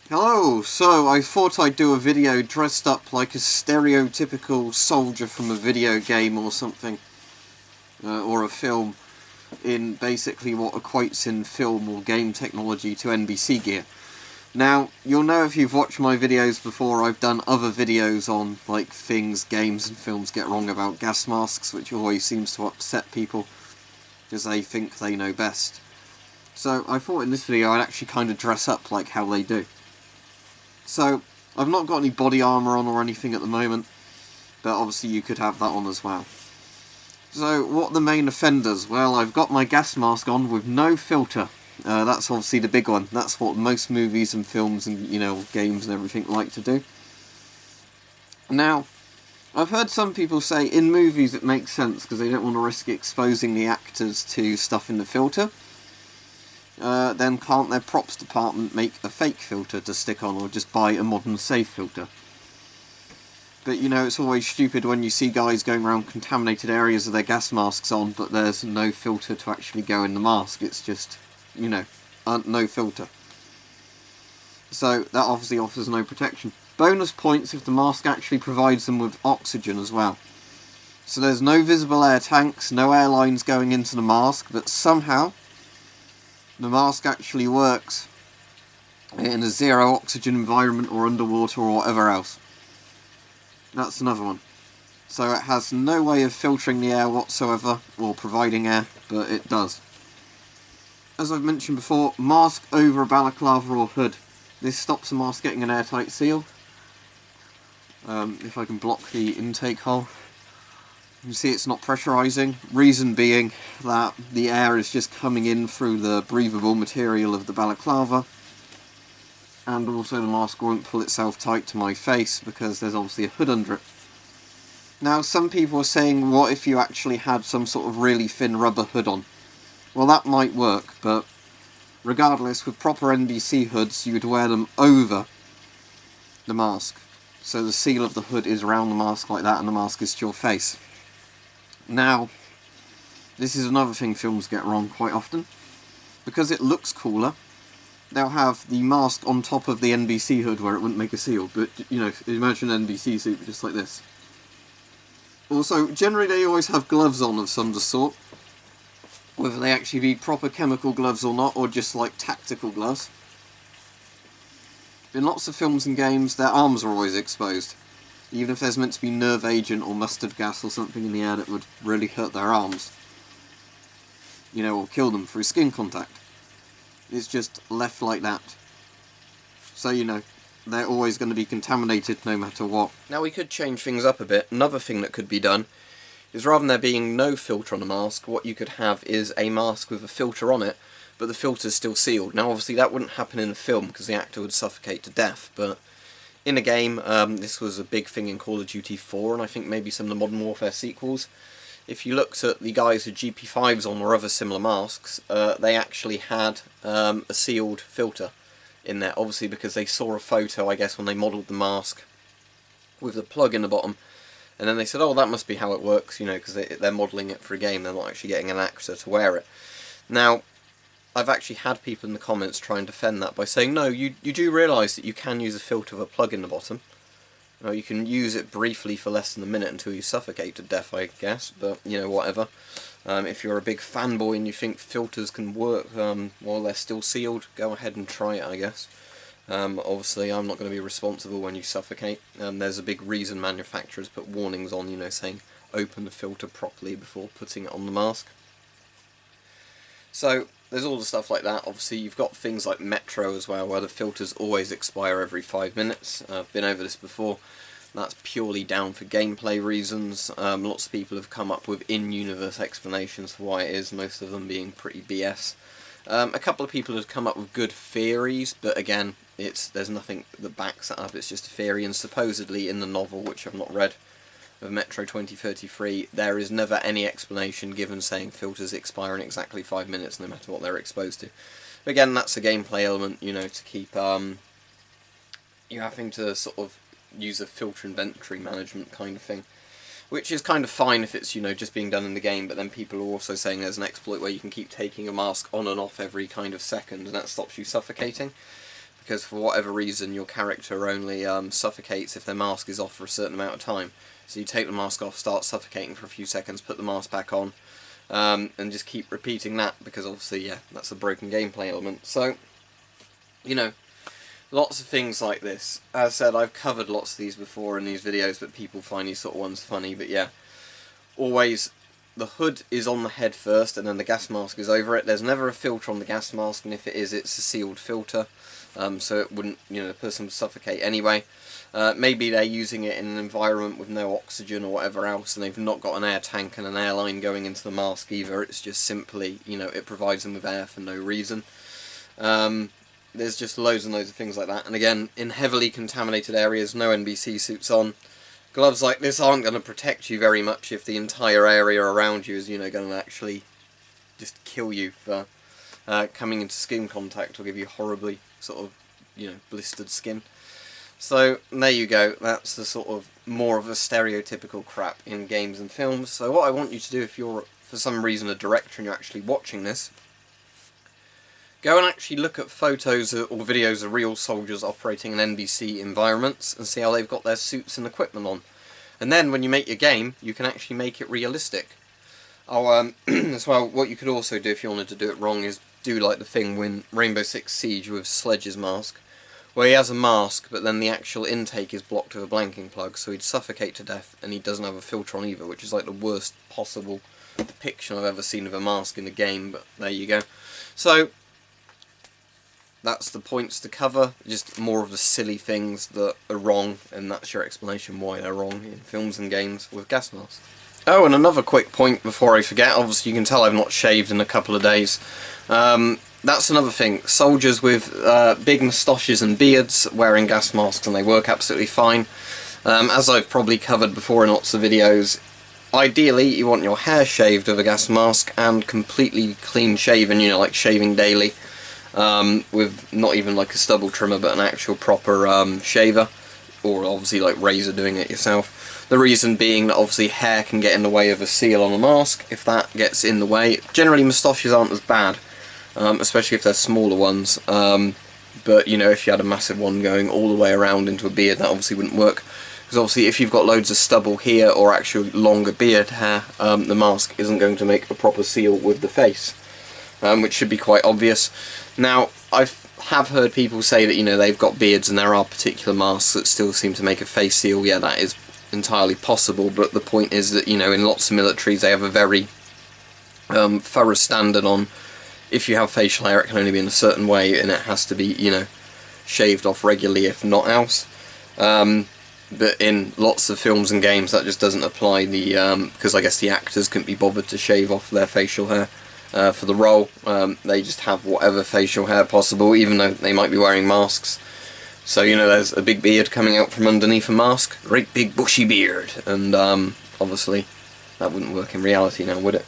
Hello, so I thought I'd do a video dressed up like a stereotypical soldier from a video game or something, or a film, in basically what equates in film or game technology to NBC gear. Now, you'll know if you've watched my videos before, I've done other videos on, like, things games and films get wrong about gas masks, which always seems to upset people, because they think they know best. So I thought in this video I'd actually kind of dress up like how they do. So, I've not got any body armour on or anything at the moment, but obviously you could have that on as well. So, what are the main offenders? Well, I've got my gas mask on with no filter. That's obviously the big one. That's what most movies and films and, games and everything like to do. Now, I've heard some people say in movies it makes sense because they don't want to risk exposing the actors to stuff in the filter. Then can't their props department make a fake filter to stick on, or just buy a modern safe filter? But it's always stupid when you see guys going around contaminated areas with their gas masks on, but there's no filter to actually go in the mask. It's just, no filter. So that obviously offers no protection. Bonus points if the mask actually provides them with oxygen as well. So there's no visible air tanks, no air lines going into the mask, but somehow the mask actually works in a zero oxygen environment or underwater or whatever else. That's another one. So it has no way of filtering the air whatsoever, or providing air, but it does. As I've mentioned before, mask over a balaclava or hood. This stops the mask getting an airtight seal. If I can block the intake hole. You can see it's not pressurising, reason being that the air is just coming in through the breathable material of the balaclava, and also the mask won't pull itself tight to my face because there's obviously a hood under it. Now, some people are saying, what if you actually had some sort of really thin rubber hood on? Well, that might work, but regardless, with proper NBC hoods, you would wear them over the mask. So the seal of the hood is around the mask like that, and the mask is to your face. Now, this is another thing films get wrong quite often. Because it looks cooler, they'll have the mask on top of the NBC hood where it wouldn't make a seal, but, imagine an NBC suit just like this. Also, generally they always have gloves on of some sort, whether they actually be proper chemical gloves or not, or just like tactical gloves. In lots of films and games, their arms are always exposed. Even if there's meant to be nerve agent or mustard gas or something in the air that would really hurt their arms. Or kill them through skin contact. It's just left like that. So, they're always going to be contaminated no matter what. Now we could change things up a bit. Another thing that could be done is, rather than there being no filter on a mask, what you could have is a mask with a filter on it, but the filter's still sealed. Now obviously that wouldn't happen in a film because the actor would suffocate to death, but in a game, this was a big thing in Call of Duty 4, and I think maybe some of the Modern Warfare sequels. If you looked at the guys with GP5s on or other similar masks, they actually had a sealed filter in there, obviously because they saw a photo, I guess, when they modelled the mask with the plug in the bottom, and then they said, oh, that must be how it works, because they're modelling it for a game, they're not actually getting an actor to wear it. Now, I've actually had people in the comments try and defend that by saying, no, you do realise that you can use a filter with a plug in the bottom. You can use it briefly for less than a minute until you suffocate to death, I guess, but, whatever. If you're a big fanboy and you think filters can work while they're still sealed, go ahead and try it, I guess. Obviously, I'm not going to be responsible when you suffocate. There's a big reason manufacturers put warnings on, saying open the filter properly before putting it on the mask. So, there's all the stuff like that. Obviously, you've got things like Metro as well, where the filters always expire every 5 minutes. I've been over this before. That's purely down for gameplay reasons. Lots of people have come up with in-universe explanations for why it is, most of them being pretty BS. A couple of people have come up with good theories, but again, there's nothing that backs that up. It's just a theory, and supposedly in the novel, which I've not read, of Metro 2033, there is never any explanation given saying filters expire in exactly 5 minutes no matter what they're exposed to. But again, that's a gameplay element, to keep you having to sort of use a filter inventory management kind of thing. Which is kind of fine if it's, just being done in the game, but then people are also saying there's an exploit where you can keep taking a mask on and off every kind of second, and that stops you suffocating. because for whatever reason your character only suffocates if their mask is off for a certain amount of time. So you take the mask off, start suffocating for a few seconds, put the mask back on, and just keep repeating that, because obviously, yeah, that's a broken gameplay element. So, you know, lots of things like this. As I said, I've covered lots of these before in these videos, but people find these sort of ones funny. But yeah, always the hood is on the head first, and then the gas mask is over it. There's never a filter on the gas mask, and if it is, it's a sealed filter, so it wouldn't, you know, the person would suffocate anyway. Maybe they're using it in an environment with no oxygen or whatever else, and they've not got an air tank and an airline going into the mask either. It's just simply, you know, it provides them with air for no reason. There's just loads and loads of things like that. And again, in heavily contaminated areas, no NBC suits on. Gloves like this aren't going to protect you very much if the entire area around you is, you know, going to actually just kill you for coming into skin contact or give you horribly sort of, you know, blistered skin. So there you go, that's the sort of more of a stereotypical crap in games and films. So what I want you to do, if you're for some reason a director and you're actually watching this, go and actually look at photos or videos of real soldiers operating in NBC environments and see how they've got their suits and equipment on. And then when you make your game, you can actually make it realistic. Oh, as well, what you could also do if you wanted to do it wrong is do like the thing when Rainbow Six Siege with Sledge's mask, where he has a mask, but then the actual intake is blocked with a blanking plug, so he'd suffocate to death, and he doesn't have a filter on either, which is like the worst possible depiction I've ever seen of a mask in a game, but there you go. So, that's the points to cover, just more of the silly things that are wrong, and that's your explanation why they're wrong in films and games with gas masks. Oh, and another quick point before I forget, obviously you can tell I've not shaved in a couple of days. That's another thing. Soldiers with big moustaches and beards wearing gas masks, and they work absolutely fine. As I've probably covered before in lots of videos, ideally you want your hair shaved with a gas mask and completely clean shaven, you know, like shaving daily, with not even like a stubble trimmer but an actual proper shaver, or obviously like razor doing it yourself. The reason being that obviously hair can get in the way of a seal on a mask. If that gets in the way, generally moustaches aren't as bad. Especially if they're smaller ones, but you know, if you had a massive one going all the way around into a beard, that obviously wouldn't work, because obviously if you've got loads of stubble here or actually longer beard hair, the mask isn't going to make a proper seal with the face, which should be quite obvious. Now, I have heard people say that, you know, they've got beards and there are particular masks that still seem to make a face seal. Yeah, that is entirely possible, but the point is that, you know, in lots of militaries they have a very thorough standard on, if you have facial hair, it can only be in a certain way, and it has to be, you know, shaved off regularly, if not else. But in lots of films and games, that just doesn't apply. Because I guess the actors couldn't be bothered to shave off their facial hair for the role. They just have whatever facial hair possible, even though they might be wearing masks. So, you know, there's a big beard coming out from underneath a mask, great big bushy beard, and obviously that wouldn't work in reality now, would it?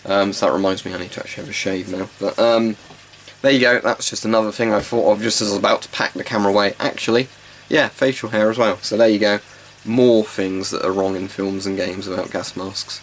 So that reminds me I need to actually have a shave now. But there you go, that's just another thing I thought of just as I was about to pack the camera away. Actually, yeah, facial hair as well. So there you go, more things that are wrong in films and games about gas masks.